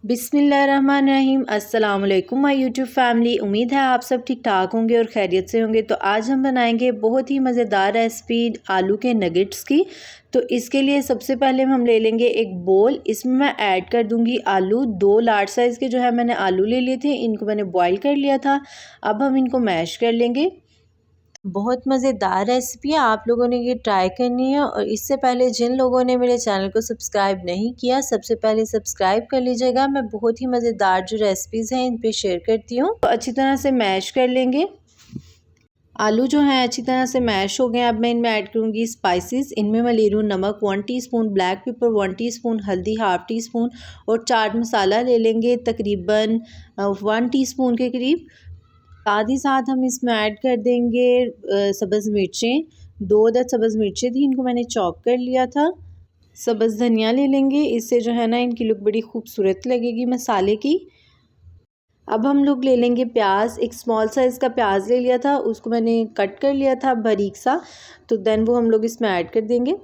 बिस्मिल्लाहिर्रहमानिर्रहीम। अस्सलाम वालेकुम माय यूट्यूब फैमिली। उम्मीद है आप सब ठीक ठाक होंगे और खैरियत से होंगे। तो आज हम बनाएंगे बहुत ही मज़ेदार रेसिपी आलू के नगेट्स की। तो इसके लिए सबसे पहले हम ले लेंगे एक बोल। इसमें मैं ऐड कर दूंगी आलू। 2 लार्ज साइज़ के जो है मैंने आलू ले लिए थे, इनको मैंने बॉईल कर लिया था। अब हम इनको मैश कर लेंगे। बहुत मज़ेदार रेसिपी है, आप लोगों ने ये ट्राई करनी है। और इससे पहले जिन लोगों ने मेरे चैनल को सब्सक्राइब नहीं किया, सबसे पहले सब्सक्राइब कर लीजिएगा। मैं बहुत ही मज़ेदार जो रेसिपीज़ हैं इन पे शेयर करती हूँ। तो अच्छी तरह से मैश कर लेंगे। आलू जो हैं अच्छी तरह से मैश हो गए। अब मैं इनमें ऐड करूँगी स्पाइसेस। इनमें मैं ले रही हूँ नमक 1 टीस्पून, ब्लैक पेपर 1 टीस्पून, हल्दी 1/2 टीस्पून और चाट मसाला ले लेंगे तकरीबन 1 टीस्पून के करीब। साथ ही साथ हम इसमें ऐड कर देंगे सब्ज़ मिर्चें। 2 अदद सब्ज़ मिर्चें थी, इनको मैंने चॉप कर लिया था। सब्ज़ धनिया ले लेंगे, इससे जो है ना इनकी लुक बड़ी खूबसूरत लगेगी मसाले की। अब हम लोग ले लेंगे प्याज। एक स्मॉल साइज़ का प्याज ले लिया था, उसको मैंने कट कर लिया था बारीक सा। तो देन वो हम लोग इसमें ऐड कर देंगे।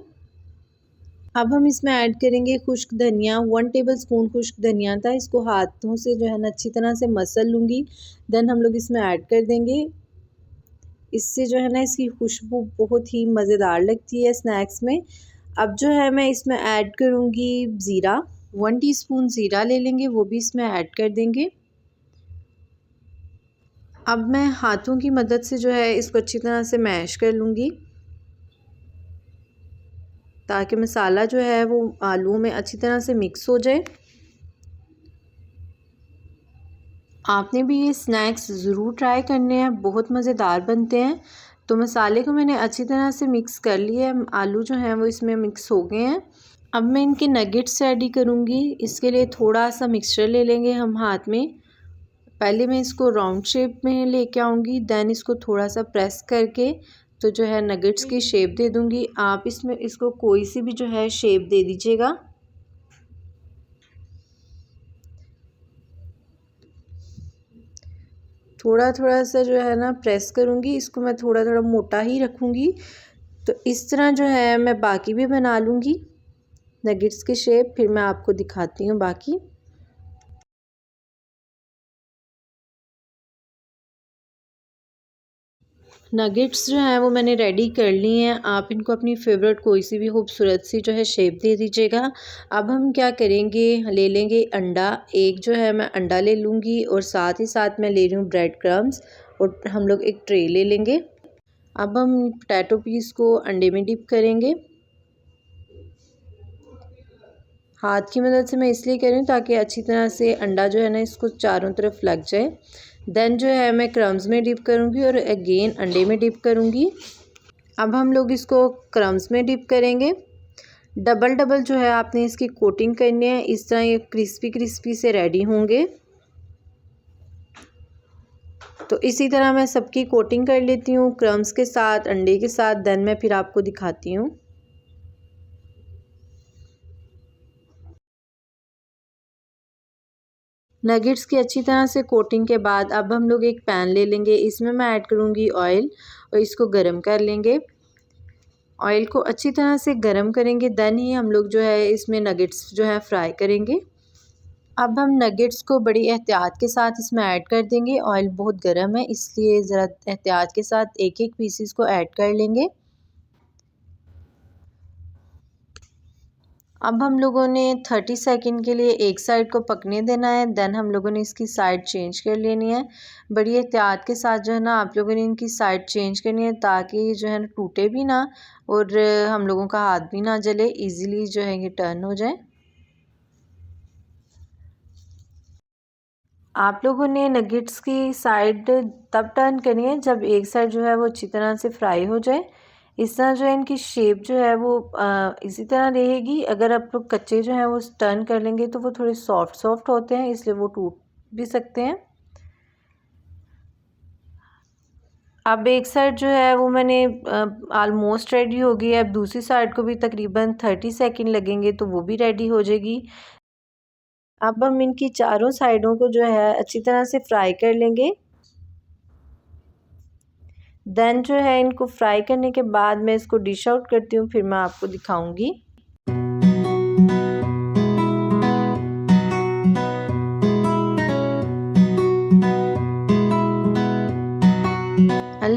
अब हम इसमें ऐड करेंगे खुश्क धनिया। 1 टेबलस्पून खुश्क धनिया था, इसको हाथों से जो है ना अच्छी तरह से मसल लूँगी। देन हम लोग इसमें ऐड कर देंगे। इससे जो है ना इसकी खुशबू बहुत ही मज़ेदार लगती है स्नैक्स में। अब जो है मैं इसमें ऐड करूँगी ज़ीरा। 1 टीस्पून ज़ीरा ले लेंगे, वो भी इसमें ऐड कर देंगे। अब मैं हाथों की मदद से जो है इसको अच्छी तरह से मैश कर लूँगी, ताकि मसाला जो है वो आलू में अच्छी तरह से मिक्स हो जाए। आपने भी ये स्नैक्स ज़रूर ट्राई करने हैं, बहुत मज़ेदार बनते हैं। तो मसाले को मैंने अच्छी तरह से मिक्स कर लिया है, आलू जो हैं वो इसमें मिक्स हो गए हैं। अब मैं इनके नगेट्स रेडी करूँगी। इसके लिए थोड़ा सा मिक्सचर ले लेंगे हम हाथ में। पहले मैं इसको राउंड शेप में लेके आऊँगी, देन इसको थोड़ा सा प्रेस करके तो जो है नगेट्स की शेप दे दूँगी। आप इसमें इसको कोई सी भी जो है शेप दे दीजिएगा। थोड़ा थोड़ा सा जो है ना प्रेस करूँगी, इसको मैं थोड़ा थोड़ा मोटा ही रखूँगी। तो इस तरह जो है मैं बाकी भी बना लूँगी नगेट्स की शेप, फिर मैं आपको दिखाती हूँ बाकी। नगेट्स जो हैं वो मैंने रेडी कर ली हैं। आप इनको अपनी फेवरेट कोई सी भी खूबसूरत सी जो है शेप दे दीजिएगा। अब हम क्या करेंगे, ले लेंगे अंडा। एक जो है मैं अंडा ले लूँगी और साथ ही साथ मैं ले रही हूँ ब्रेड क्रम्स और हम लोग एक ट्रे ले लेंगे। अब हम पोटैटो पीस को अंडे में डिप करेंगे। हाथ की मदद से मैं इसलिए कर रही हूँ ताकि अच्छी तरह से अंडा जो है ना इसको चारों तरफ लग जाए। देन जो है मैं क्रम्स में डिप करूँगी और अगेन अंडे में डिप करूँगी। अब हम लोग इसको क्रम्स में डिप करेंगे। डबल डबल जो है आपने इसकी कोटिंग करनी है, इस तरह ये क्रिस्पी क्रिस्पी से रेडी होंगे। तो इसी तरह मैं सबकी कोटिंग कर लेती हूँ क्रम्स के साथ, अंडे के साथ। देन मैं फिर आपको दिखाती हूँ। नगेट्स की अच्छी तरह से कोटिंग के बाद अब हम लोग एक पैन ले लेंगे। इसमें मैं ऐड करूँगी ऑयल और इसको गरम कर लेंगे। ऑयल को अच्छी तरह से गरम करेंगे, देन ही हम लोग जो है इसमें नगेट्स जो है फ्राई करेंगे। अब हम नगेट्स को बड़ी एहतियात के साथ इसमें ऐड कर देंगे। ऑयल बहुत गर्म है, इसलिए ज़रा एहतियात के साथ एक एक पीसीस को ऐड कर लेंगे। अब हम लोगों ने 30 सेकंड के लिए एक साइड को पकने देना है, देन हम लोगों ने इसकी साइड चेंज कर लेनी है। बड़ी एहतियात के साथ जो है ना आप लोगों ने इनकी साइड चेंज करनी है, ताकि जो है ना टूटे भी ना और हम लोगों का हाथ भी ना जले, इजीली जो है ये टर्न हो जाए। आप लोगों ने नगेट्स की साइड तब टर्न करनी है जब एक साइड जो है वो अच्छी तरह से फ्राई हो जाए। इस तरह जो है इनकी शेप जो है वो इसी तरह रहेगी। अगर आप लोग कच्चे जो हैं वो टर्न कर लेंगे तो वो थोड़े सॉफ्ट सॉफ्ट होते हैं, इसलिए वो टूट भी सकते हैं। अब एक साइड जो है वो मैंने ऑलमोस्ट रेडी हो गई है। अब दूसरी साइड को भी तकरीबन 30 सेकंड लगेंगे तो वो भी रेडी हो जाएगी। अब हम इनकी चारों साइडों को जो है अच्छी तरह से फ्राई कर लेंगे। देन जो है इनको फ्राई करने के बाद मैं इसको डिश आउट करती हूँ, फिर मैं आपको दिखाऊंगी।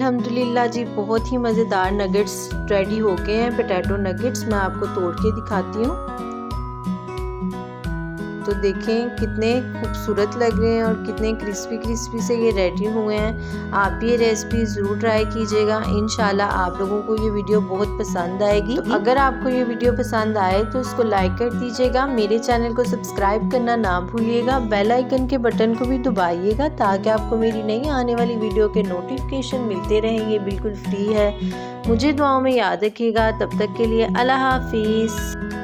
अल्हम्दुलिल्लाह जी बहुत ही मज़ेदार नगेट्स रेडी हो गए हैं, पोटैटो नगेट्स। मैं आपको तोड़ के दिखाती हूँ। तो देखें कितने खूबसूरत लग रहे हैं और कितने क्रिस्पी क्रिस्पी से ये रेडी हुए हैं। आप ये रेसिपी ज़रूर ट्राई कीजिएगा, इंशाल्लाह आप लोगों को ये वीडियो बहुत पसंद आएगी। तो अगर आपको ये वीडियो पसंद आए तो इसको लाइक कर दीजिएगा, मेरे चैनल को सब्सक्राइब करना ना भूलिएगा, बेल आइकन के बटन को भी दबाइएगा ताकि आपको मेरी नई आने वाली वीडियो के नोटिफिकेशन मिलते रहें। ये बिल्कुल फ्री है। मुझे दुआओं में याद रखिएगा। तब तक के लिए अल्लाह हाफिज़।